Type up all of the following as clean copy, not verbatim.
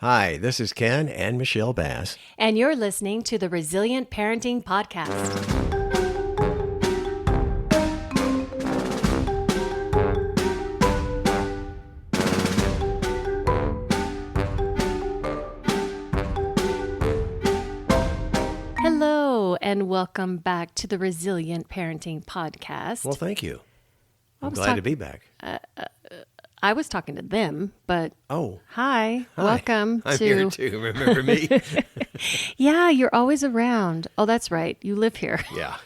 Hi, this is Ken and Michelle Bass. And you're listening to the Resilient Parenting Podcast. Hello, and welcome back to the Resilient Parenting Podcast. Well, thank you. I'm glad to be back. I was talking to them, but hi. Welcome I'm to... here too. Remember me? Yeah, you're always around. Oh, that's right. You live here. Yeah.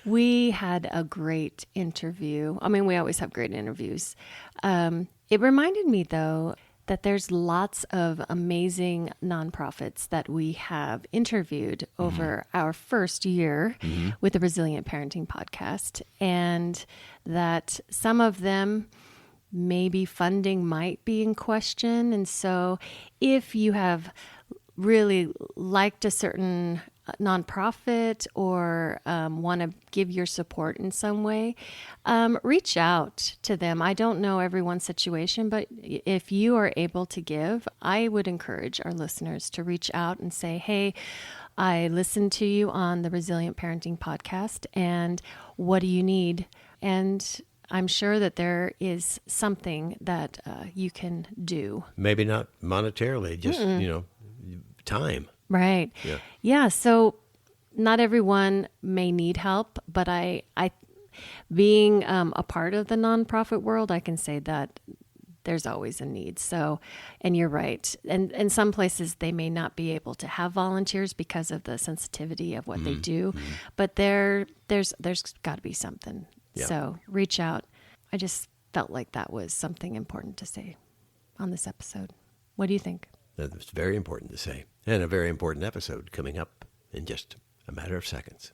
We had a great interview. I mean, we always have great interviews. It reminded me, though, that there's lots of amazing nonprofits that we have interviewed over our first year with the Resilient Parenting Podcast, and that some of them maybe funding might be in question. And so if you have really liked a certain nonprofit or want to give your support in some way, reach out to them. I don't know everyone's situation, but if you are able to give, I would encourage our listeners to reach out and say, hey, I listened to you on the Resilient Parenting Podcast, and what do you need? And I'm sure that there is something that you can do. Maybe not monetarily, just, time. Right. Yeah. So not everyone may need help, but I being a part of the nonprofit world, I can say that there's always a need. So, and you're right. And in some places they may not be able to have volunteers because of the sensitivity of what they do, but there's got to be something. Yeah. So reach out. I just felt like that was something important to say on this episode. What do you think? That's very important to say. And a very important episode coming up in just a matter of seconds.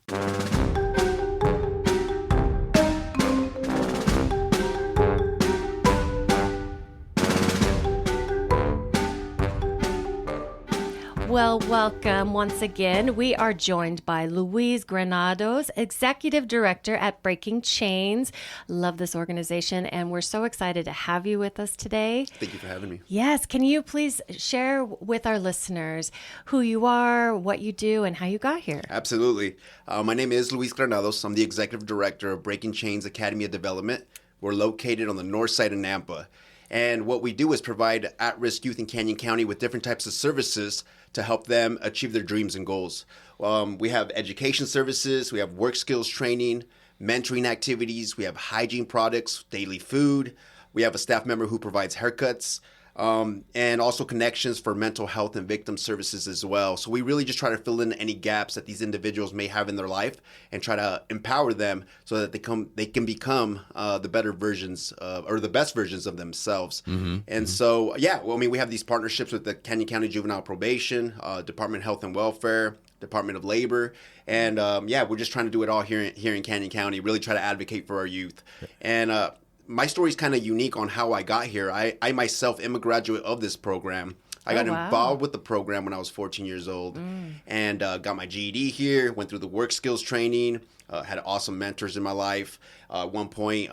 Well, welcome once again. We are joined by Luis Granados, Executive Director at Breaking Chains. Love this organization, and we're so excited to have you with us today. Thank you for having me. Yes. Can you please share with our listeners who you are, what you do, and how you got here? Absolutely. My name is Luis Granados. I'm the Executive Director of Breaking Chains Academy of Development. We're located on the north side of Nampa. And what we do is provide at-risk youth in Canyon County with different types of services to help them achieve their dreams and goals. We have education services, we have work skills training, mentoring activities, we have hygiene products, daily food, we have a staff member who provides haircuts, and also connections for mental health and victim services as well. So we really just try to fill in any gaps that these individuals may have in their life and try to empower them so that they can become the better versions or the best versions of themselves. So, we have these partnerships with the Canyon County Juvenile Probation, Department of Health and Welfare, Department of Labor, and we're just trying to do it all here in Canyon County, really try to advocate for our youth. And my story is kind of unique on how I got here. I myself am a graduate of this program. I got involved with the program when I was 14 years old and got my GED here, went through the work skills training, had awesome mentors in my life. At one point,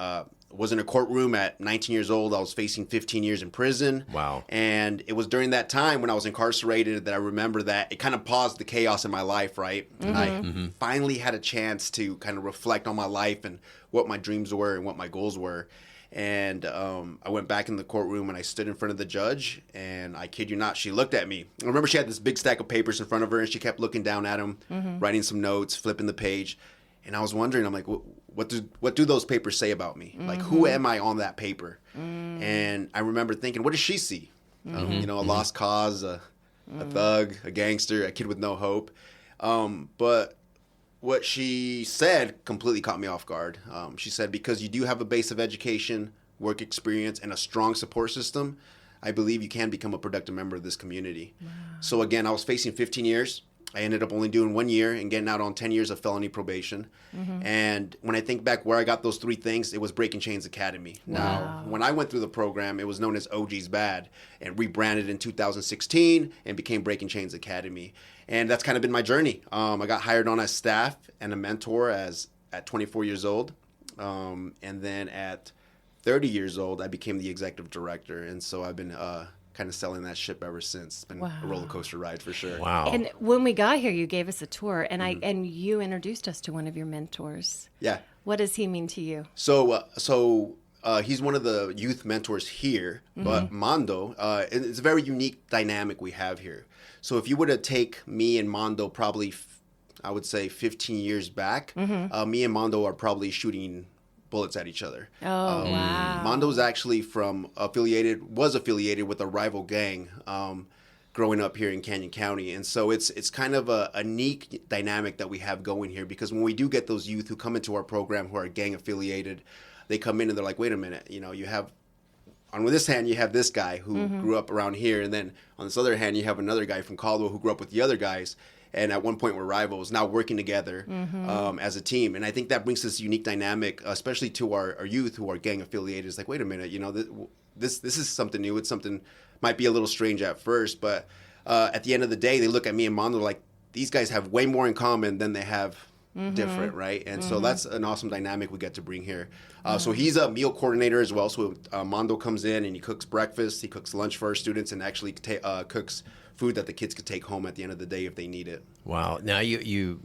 was in a courtroom at 19 years old. I was facing 15 years in prison. Wow. And it was during that time when I was incarcerated that I remember that it kind of paused the chaos in my life, right? And I finally had a chance to kind of reflect on my life and what my dreams were and what my goals were. And I went back in the courtroom and I stood in front of the judge, and I kid you not, she looked at me. I remember she had this big stack of papers in front of her, and she kept looking down at them, writing some notes, flipping the page. And I was wondering, I'm like, what do those papers say about me? Like, who am I on that paper? And I remember thinking, what does she see? A lost cause, a thug, a gangster, a kid with no hope. But what she said completely caught me off guard. She said, because you do have a base of education, work experience, and a strong support system, I believe you can become a productive member of this community. Wow. So again, I was facing 15 years. I ended up only doing 1 year and getting out on 10 years of felony probation. And when I think back where I got those three things, it was Breaking Chains Academy. Wow. Now, when I went through the program, it was known as OG's Bad and rebranded in 2016 and became Breaking Chains Academy. And that's kind of been my journey. I got hired on as staff and a mentor at 24 years old. And then at 30 years old, I became the executive director. And so I've been kind of selling that ship ever since. It's been a roller coaster ride for sure. Wow. And when we got here, you gave us a tour, and and you introduced us to one of your mentors. Yeah. What does he mean to you? So he's one of the youth mentors here, but Mondo, it's a very unique dynamic we have here. So if you were to take me and Mondo probably, I would say 15 years back, me and Mondo are probably shooting bullets at each other. Oh, wow. Mondo's actually was affiliated with a rival gang growing up here in Canyon County. And so it's kind of a unique dynamic that we have going here, because when we do get those youth who come into our program who are gang affiliated, they come in and they're like, wait a minute, you have, on this hand, you have this guy who grew up around here. And then on this other hand, you have another guy from Caldwell who grew up with the other guys. And at one point we're rivals, now working together as a team. And I think that brings this unique dynamic, especially to our youth who are gang affiliated. It's like, wait a minute, this is something new. It's something might be a little strange at first, but at the end of the day, they look at me and Mondo like, these guys have way more in common than they have different, right? And so that's an awesome dynamic we get to bring here. So he's a meal coordinator as well. So Mondo comes in and he cooks breakfast, he cooks lunch for our students, and actually cooks food that the kids could take home at the end of the day if they need it. Wow. Now, you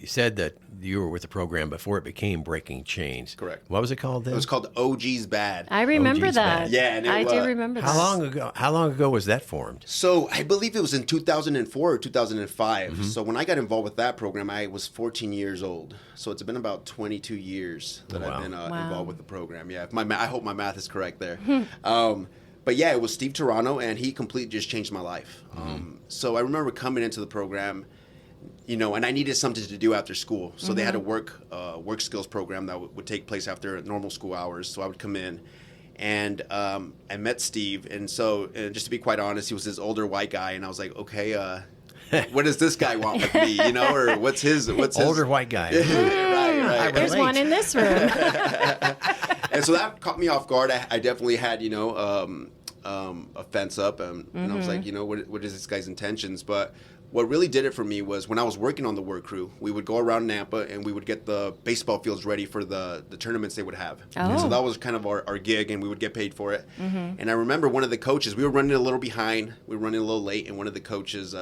said that you were with the program before it became Breaking Chains. Correct. What was it called then? It was called OG's Bad. I remember OG's that. Bad. Yeah, and I do remember that. How long ago was that formed? So I believe it was in 2004 or 2005. So when I got involved with that program, I was 14 years old. So it's been about 22 years that I've been involved with the program. Yeah, I hope my math is correct there. But yeah, it was Steve Toronto, and he completely just changed my life. So I remember coming into the program, and I needed something to do after school. So they had a work skills program that would take place after normal school hours. So I would come in, and I met Steve. And so, just to be quite honest, he was this older white guy, and I was like, okay, what does this guy want with me? Or what's his older white guy? right. There's one in this room. And so that caught me off guard. I definitely had, a fence up, and I was like, what is this guy's intentions? But what really did it for me was when I was working on the work crew, we would go around Nampa and we would get the baseball fields ready for the tournaments they would have. And so that was kind of our gig, and we would get paid for it. And I remember one of the coaches, we were running a little behind, we were running a little late, and one of the coaches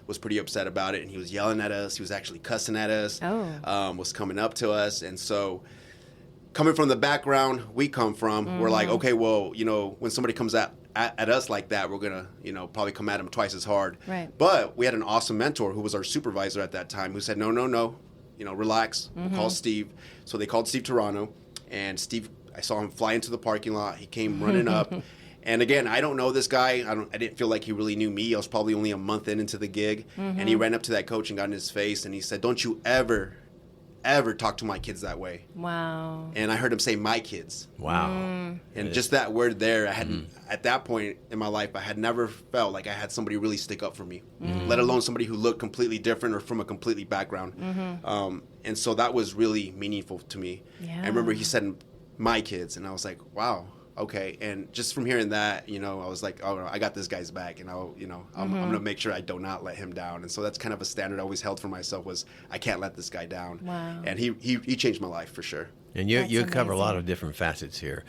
was pretty upset about it, and he was yelling at us, he was actually cussing at us, was coming up to us. And so coming from the background we come from, we're like, okay, well, when somebody comes at us like that, we're going to, probably come at them twice as hard. Right. But we had an awesome mentor who was our supervisor at that time who said, no, relax, we'll call Steve. So they called Steve Toronto, and Steve, I saw him fly into the parking lot. He came running up. And again, I don't know this guy. I didn't feel like he really knew me. I was probably only a month into the gig. And he ran up to that coach and got in his face, and he said, don't you ever talk to my kids that way. Wow. And I heard him say my kids. Wow. And just that word there, I hadn't, at that point in my life, I had never felt like I had somebody really stick up for me, let alone somebody who looked completely different or from a completely background. And so that was really meaningful to me. Yeah. I remember he said my kids, and I was like, wow. Okay, and just from hearing that, I was like, oh, I got this guy's back, and I'm going to make sure I do not let him down. And so that's kind of a standard I always held for myself, was I can't let this guy down. Wow. And he changed my life for sure. And you cover a lot of different facets here.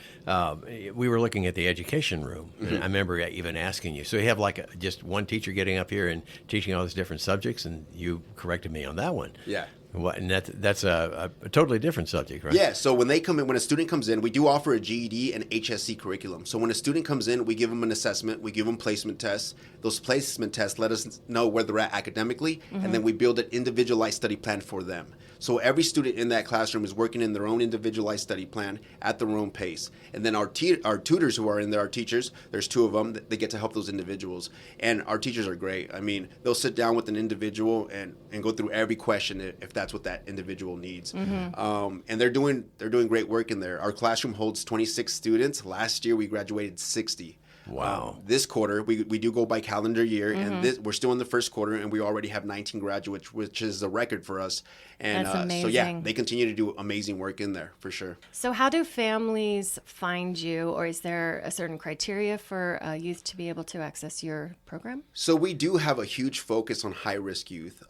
We were looking at the education room, and I remember even asking you. So you have just one teacher getting up here and teaching all these different subjects, and you corrected me on that one. Yeah. And that's a totally different subject, right? Yeah. So when a student comes in, we do offer a GED and HSC curriculum. So when a student comes in, we give them an assessment, we give them placement tests. Those placement tests let us know where they're at academically, and then we build an individualized study plan for them. So every student in that classroom is working in their own individualized study plan at their own pace. And then our tutors who are in there, our teachers, there's two of them, they get to help those individuals. And our teachers are great. I mean, they'll sit down with an individual and go through every question if that's what that individual needs. And they're doing great work in there. Our classroom holds 26 students. Last year we graduated 60. Wow. This quarter, we do go by calendar year, and we're still in the first quarter, and we already have 19 graduates, which is a record for us. And That's amazing. So, yeah, they continue to do amazing work in there, for sure. So how do families find you, or is there a certain criteria for youth to be able to access your program? So we do have a huge focus on high-risk youth.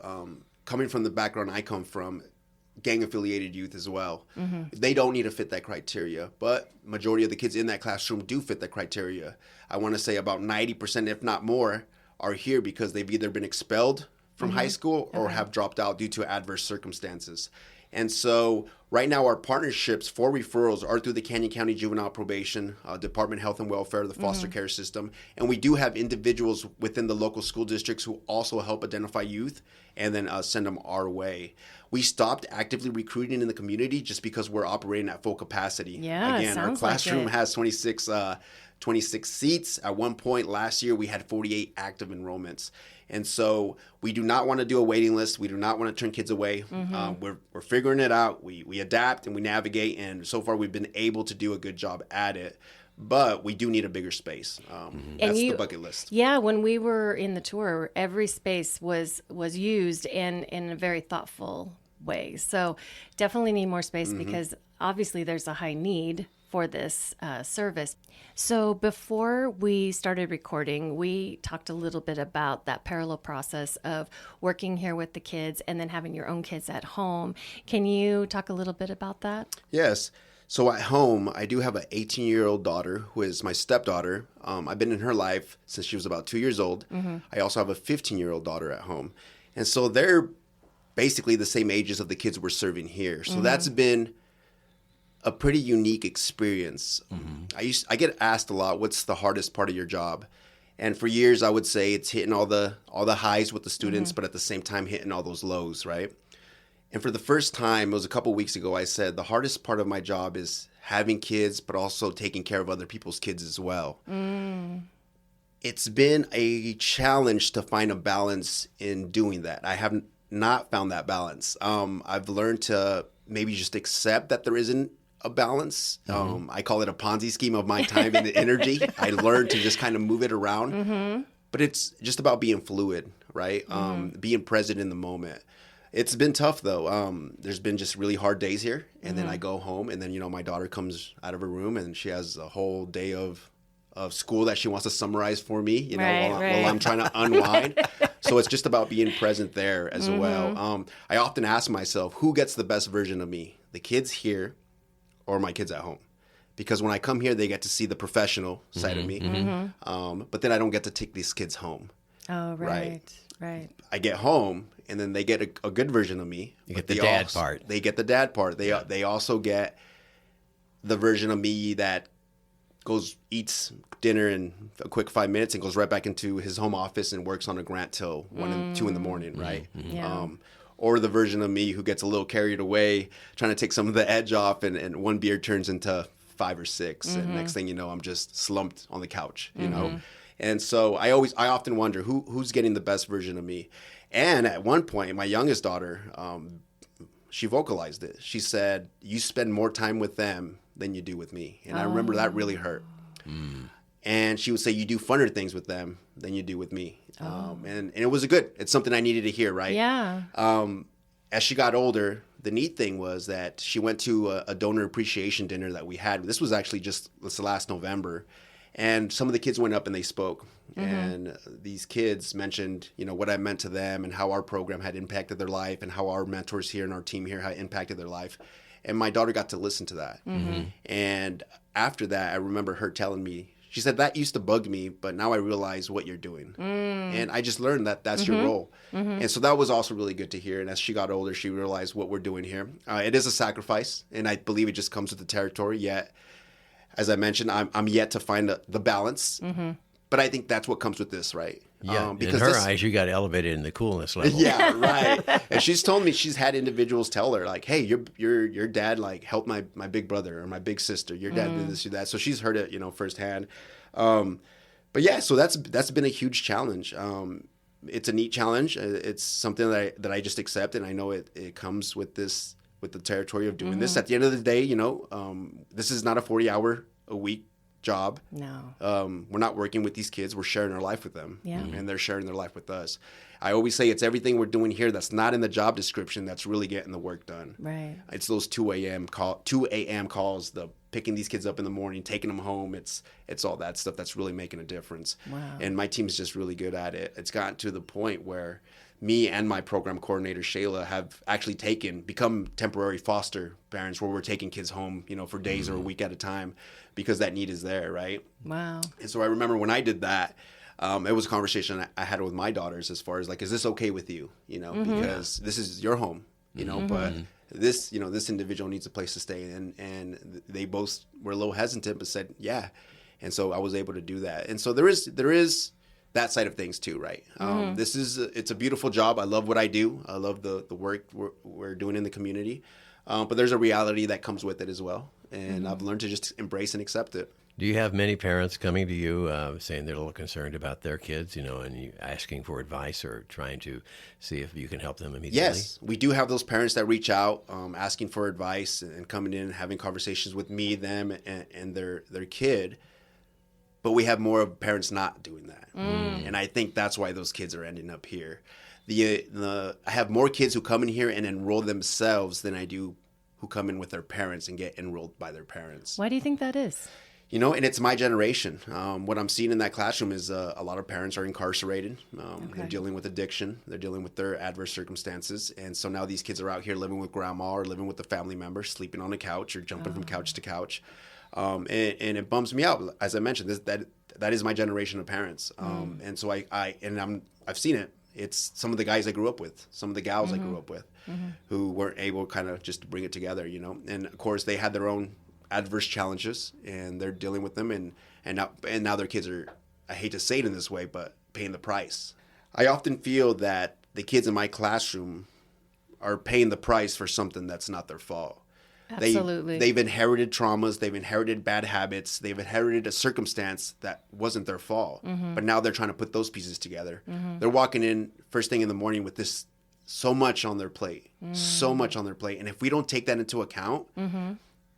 Coming from the background I come from, gang-affiliated youth as well. They don't need to fit that criteria, but majority of the kids in that classroom do fit that criteria. I want to say about 90%, if not more, are here because they've either been expelled from high school or have dropped out due to adverse circumstances. And so right now our partnerships for referrals are through the Canyon County Juvenile Probation, Department of Health and Welfare, the foster care system. And we do have individuals within the local school districts who also help identify youth and then send them our way. We stopped actively recruiting in the community just because we're operating at full capacity. Yeah, again, our sounds like classroom it. has 26 seats. At one point last year, we had 48 active enrollments. And so we do not want to do a waiting list. We do not want to turn kids away. We're figuring it out. We adapt and we navigate. And so far, we've been able to do a good job at it. But we do need a bigger space. That's the bucket list. Yeah, when we were in the tour, every space was used in a very thoughtful way. So definitely need more space because obviously there's a high need for this service. So before we started recording, we talked a little bit about that parallel process of working here with the kids and then having your own kids at home. Can you talk a little bit about that? Yes. So at home, I do have an 18-year-old daughter who is my stepdaughter. I've been in her life since she was about 2 years old. I also have a 15-year-old daughter at home. And so they're basically the same ages of the kids we're serving here. So that's been a pretty unique experience. I get asked a lot, what's the hardest part of your job? And for years, I would say it's hitting all the highs with the students, but at the same time hitting all those lows, right? And for the first time, it was a couple weeks ago, I said the hardest part of my job is having kids, but also taking care of other people's kids as well. It's been a challenge to find a balance in doing that. I have not found that balance. I've learned to maybe just accept that there isn't a balance. I call it a Ponzi scheme of my time and energy. I learned to just kind of move it around. But it's just about being fluid, right? Being present in the moment. It's been tough, though. There's been just really hard days here. And then I go home, and then, my daughter comes out of her room, and she has a whole day of school that she wants to summarize for me, while I'm trying to unwind. So it's just about being present there as well. I often ask myself, who gets the best version of me? The kids here or my kids at home? Because when I come here, they get to see the professional side of me. But then I don't get to take these kids home. Oh, right. I get home, and then they get a good version of me. You get the dad part. They get the dad part. They also get the version of me that eats dinner in a quick 5 minutes and goes right back into his home office and works on a grant till 1 and 2 in the morning, right? Yeah. Or the version of me who gets a little carried away, trying to take some of the edge off, and one beer turns into 5 or 6, and next thing you know, I'm just slumped on the couch, you know? And so I often wonder who's getting the best version of me. And at one point, my youngest daughter, she vocalized it. She said, "You spend more time with them than you do with me." And I remember that really hurt. And she would say, "You do funner things with them than you do with me." And it was it's something I needed to hear, right? Yeah. As she got older, the neat thing was that she went to a donor appreciation dinner that we had. This was actually just this last November. And some of the kids went up and they spoke. And these kids mentioned, what I meant to them and how our program had impacted their life and how our mentors here and our team here had impacted their life. And my daughter got to listen to that. And after that, I remember her telling me, she said, "That used to bug me, but now I realize what you're doing." And I just learned that that's your role. And so that was also really good to hear. And as she got older, she realized what we're doing here. It is a sacrifice, and I believe it just comes with the territory. Yet, as I mentioned, I'm yet to find the balance. But I think that's what comes with this, right? Yeah, because in her eyes, you got elevated in the coolness level. Yeah, right. And she's told me she's had individuals tell her, like, "Hey, your dad helped my big brother or my big sister. Your dad did this or that." So she's heard it, firsthand. But yeah, so that's been a huge challenge. It's a neat challenge. It's something that I just accept, and I know it comes with the territory of doing this. At the end of the day, this is not a 40-hour-a-week job. No. We're not working with these kids. We're sharing our life with them. Yeah. And they're sharing their life with us. I always say it's everything we're doing here that's not in the job description that's really getting the work done. Right. It's those 2 a.m. calls, the picking these kids up in the morning, taking them home. It's all that stuff that's really making a difference. Wow. And my team's just really good at it. It's gotten to the point where me and my program coordinator, Shayla, have actually become temporary foster parents where we're taking kids home, for days or a week at a time because that need is there, right? Wow. And so I remember when I did that, it was a conversation I had with my daughters as far as like, is this okay with you? Because this is your home, but this individual needs a place to stay. And they both were a little hesitant, but said, yeah. And so I was able to do that. And so there is that side of things too, right? It's a beautiful job. I love what I do. I love the work we're doing in the community. But there's a reality that comes with it as well. And I've learned to just embrace and accept it. Do you have many parents coming to you saying they're a little concerned about their kids, and you asking for advice or trying to see if you can help them immediately? Yes, we do have those parents that reach out asking for advice and coming in and having conversations with me, them, and their kid. But we have more of parents not doing that. And I think that's why those kids are ending up here. I have more kids who come in here and enroll themselves than I do who come in with their parents and get enrolled by their parents. Why do you think that is? And it's my generation. What I'm seeing in that classroom is a lot of parents are incarcerated. They're dealing with addiction. They're dealing with their adverse circumstances. And so now these kids are out here living with grandma or living with a family member, sleeping on a couch or jumping from couch to couch. And it bums me out. As I mentioned, that is my generation of parents. And so I've seen it. It's some of the guys I grew up with, some of the gals I grew up with who weren't able kind of just to bring it together, And of course they had their own adverse challenges and they're dealing with them and now their kids are, I hate to say it in this way, but paying the price. I often feel that the kids in my classroom are paying the price for something that's not their fault. Absolutely. They've inherited traumas, they've inherited bad habits, they've inherited a circumstance that wasn't their fault. But now they're trying to put those pieces together. They're walking in first thing in the morning with this so much on their plate, so much on their plate. And if we don't take that into account,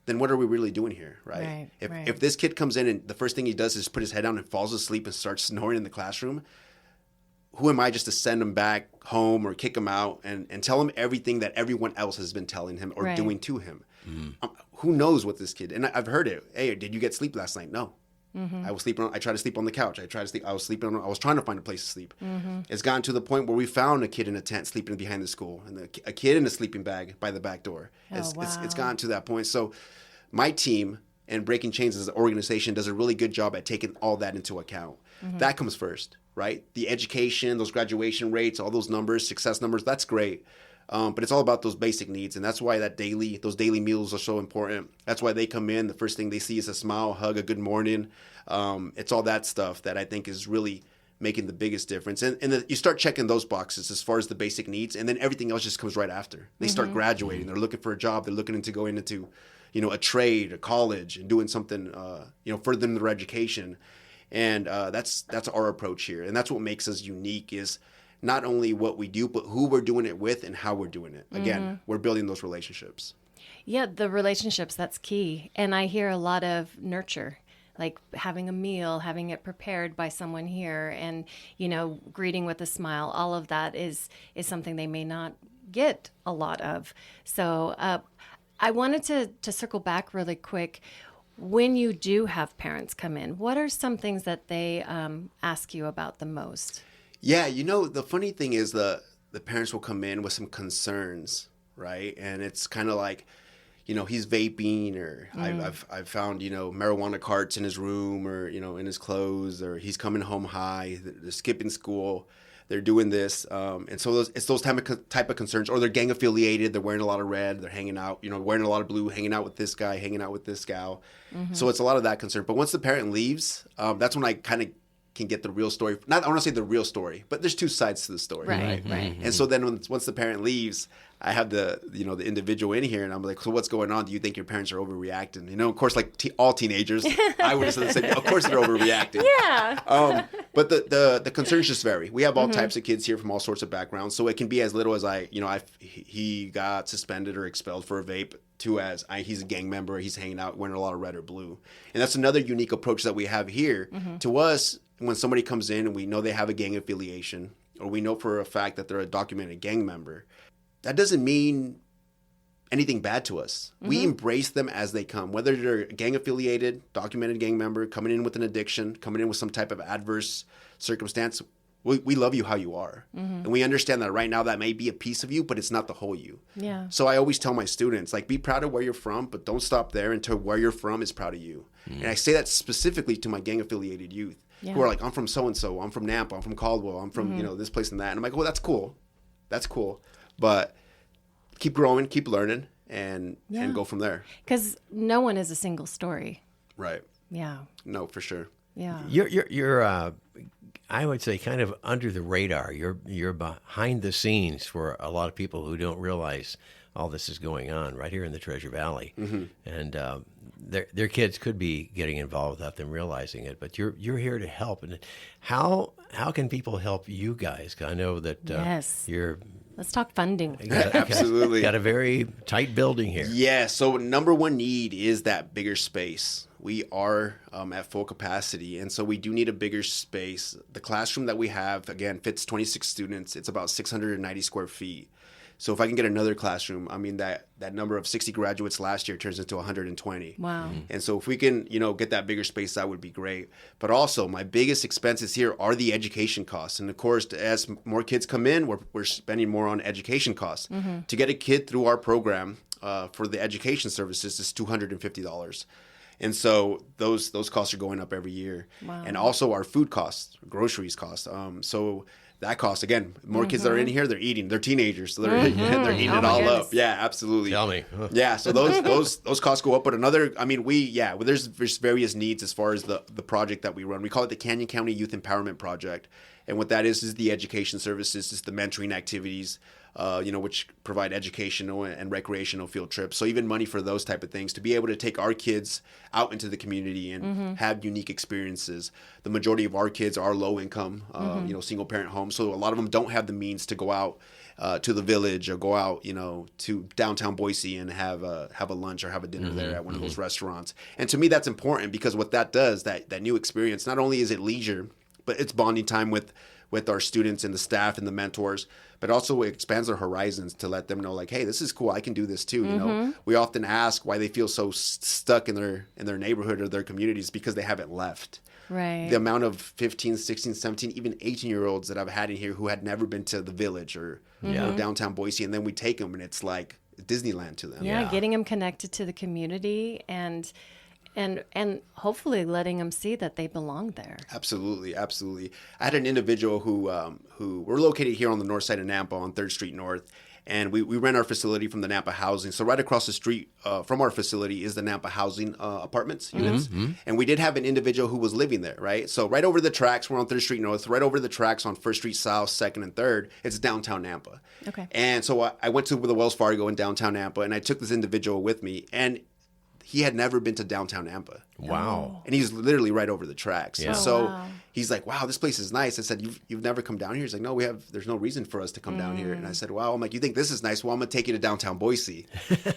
then what are we really doing here, right? If this kid comes in and the first thing he does is put his head down and falls asleep and starts snoring in the classroom, who am I just to send him back home or kick him out and tell him everything that everyone else has been telling him or doing to him? Who knows what this kid, and I've heard it. Hey, did you get sleep last night? No. I was sleeping. I tried to sleep on the couch. I was sleeping. I was trying to find a place to sleep. It's gotten to the point where we found a kid in a tent sleeping behind the school, and a kid in a sleeping bag by the back door. It's gotten to that point. So, my team and Breaking Chains as an organization does a really good job at taking all that into account. That comes first, right? The education, those graduation rates, all those numbers, success numbers. That's great. But it's all about those basic needs. And that's why those daily meals are so important. That's why they come in. The first thing they see is a smile, a hug, a good morning. It's all that stuff that I think is really making the biggest difference. And you start checking those boxes as far as the basic needs. And then everything else just comes right after. They start graduating. They're looking for a job. They're looking into going into, a trade, a college, and doing something, furthering their education. And that's our approach here. And that's what makes us unique is not only what we do, but who we're doing it with and how we're doing it. Again, we're building those relationships. Yeah, the relationships, that's key. And I hear a lot of nurture, like having a meal, having it prepared by someone here and, greeting with a smile. All of that is something they may not get a lot of. So I wanted to circle back really quick. When you do have parents come in, what are some things that they ask you about the most? Yeah, the funny thing is the parents will come in with some concerns, right? And it's kind of like, he's vaping or I've found, marijuana carts in his room or, in his clothes or he's coming home high, they're skipping school, they're doing this. And so it's those type of concerns or they're gang affiliated, they're wearing a lot of red, they're hanging out, wearing a lot of blue, hanging out with this guy, hanging out with this gal. So it's a lot of that concern. But once the parent leaves, that's when I kind of can get the real story. I want to say the real story, but there's two sides to the story, right? And so then once the parent leaves, I have the individual in here and I'm like, so what's going on? Do you think your parents are overreacting? Of course, like all teenagers, I would have said, of course they're overreacting. Yeah. But the concerns just vary. We have all types of kids here from all sorts of backgrounds. So it can be as little as he got suspended or expelled for a vape to as he's a gang member, he's hanging out wearing a lot of red or blue. And that's another unique approach that we have here. To us, when somebody comes in and we know they have a gang affiliation or we know for a fact that they're a documented gang member, that doesn't mean anything bad to us. We embrace them as they come, whether they're gang affiliated, documented gang member, coming in with an addiction, coming in with some type of adverse circumstance. We love you how you are. And we understand that right now that may be a piece of you, but it's not the whole you. Yeah. So I always tell my students, like, be proud of where you're from, but don't stop there until where you're from is proud of you. And I say that specifically to my gang affiliated youth who are like, I'm from so-and-so, I'm from Nampa, I'm from Caldwell, I'm from, this place and that. And I'm like, well, that's cool. That's cool. But keep growing, keep learning, and go from there. Because no one is a single story. Right. Yeah. No, for sure. Yeah. You're I would say kind of under the radar. You're behind the scenes for a lot of people who don't realize all this is going on right here in the Treasure Valley. And their kids could be getting involved without them realizing it. But you're here to help. And how can people help you guys? 'Cause I know that Yes. you're Let's talk funding. Absolutely. got a very tight building here. Yeah, so number one need is that bigger space. We are at full capacity, and so we do need a bigger space. The classroom that we have, again, fits 26 students. It's about 690 square feet. So if I can get another classroom, I mean, that number of 60 graduates last year turns into 120. Wow. And so if we can, get that bigger space, that would be great. But also, my biggest expenses here are the education costs. And of course, as more kids come in, we're spending more on education costs. To get a kid through our program for the education services is $250. And so those costs are going up every year. Wow. And also our food costs, groceries costs. So that cost, again, more kids that are in here, they're eating. They're teenagers, so they're eating it all goodness. up. Yeah, absolutely. Tell me. Yeah, so those costs go up. But another, I mean, there's various needs as far as the project that we run. We call it the Canyon County Youth Empowerment Project. And what that is the education services, is the mentoring activities, which provide educational and recreational field trips. So even money for those type of things, to be able to take our kids out into the community and have unique experiences. The majority of our kids are low income, single parent homes. So a lot of them don't have the means to go out to the village or go out, to downtown Boise and have a lunch or have a dinner there at one of those restaurants. And to me, that's important because what that does, that new experience, not only is it leisure, but it's bonding time with our students and the staff and the mentors, but also it expands their horizons to let them know, like, hey, this is cool. I can do this too. We often ask why they feel so stuck in their neighborhood or their communities because they haven't left. Right. The amount of 15, 16, 17, even 18-year-olds that I've had in here who had never been to the village or downtown Boise, and then we take them and it's like Disneyland to them. Yeah, getting them connected to the community and hopefully letting them see that they belong there. Absolutely. I had an individual who we're located here on the north side of Nampa on 3rd Street North, and we rent our facility from the Nampa housing. So right across the street from our facility is the Nampa housing apartments units. And we did have an individual who was living there, right? So right over the tracks, we're on 3rd Street North, right over the tracks on 1st Street South, 2nd and 3rd, it's downtown Nampa. Okay. And so I went to the Wells Fargo in downtown Nampa, and I took this individual with me, and he had never been to downtown Nampa. Wow. And he's literally right over the tracks. Yeah. And Oh, so wow. he's like, wow, this place is nice. I said, you've never come down here? He's like, no, there's no reason for us to come down here. And I said, wow. I'm like, you think this is nice? Well, I'm going to take you to downtown Boise.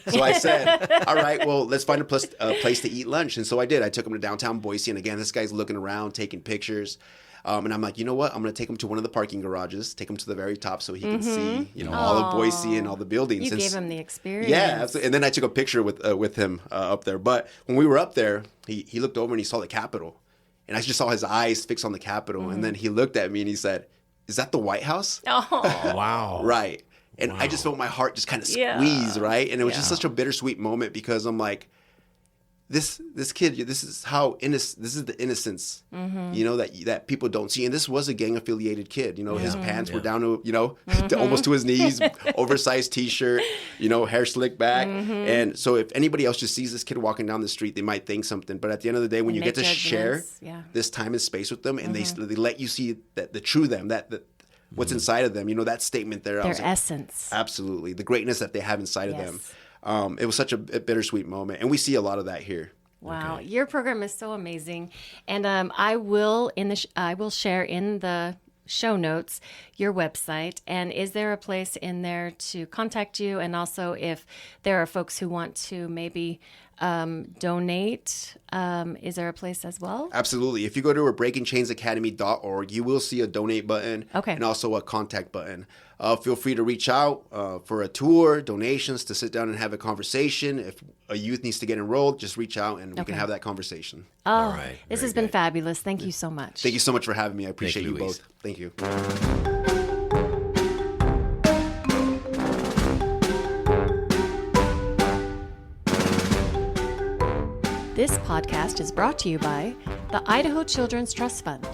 So I said, all right, well, let's find a place to eat lunch. And so I did. I took him to downtown Boise. And again, this guy's looking around, taking pictures. And I'm like, you know what? I'm going to take him to one of the parking garages, take him to the very top so he can see, all of Boise and all the buildings. You gave him the experience. Yeah, absolutely. And then I took a picture with him up there. But when we were up there, he looked over and he saw the Capitol. And I just saw his eyes fixed on the Capitol. And then he looked at me and he said, is that the White House? Oh. Wow. Right. And I just felt my heart just kind of squeeze, right? And it was just such a bittersweet moment because I'm like, this kid, this is the innocence, that people don't see. And this was a gang affiliated kid. His pants were down to, almost to his knees, oversized T-shirt, hair slicked back. And so if anybody else just sees this kid walking down the street, they might think something. But at the end of the day, when you get to share this time and space with them, and they let you see that the true them, that what's inside of them, that statement there. Their essence. Absolutely. The greenness that they have inside of them. It was such a bittersweet moment, and we see a lot of that here. Wow, your program is so amazing, and I will share in the show notes your website. And is there a place in there to contact you? And also, if there are folks who want to maybe donate, is there a place as well? Absolutely. If you go to our breakingchainsacademy.org, you will see a donate button and also a contact button. Feel free to reach out for a tour, donations, to sit down and have a conversation. If a youth needs to get enrolled, just reach out and we can have that conversation. Oh, All right. this has been fabulous. Thank you so much. Thank you so much for having me. I appreciate you Luis. both. Thank you. This podcast is brought to you by the Idaho Children's Trust Fund.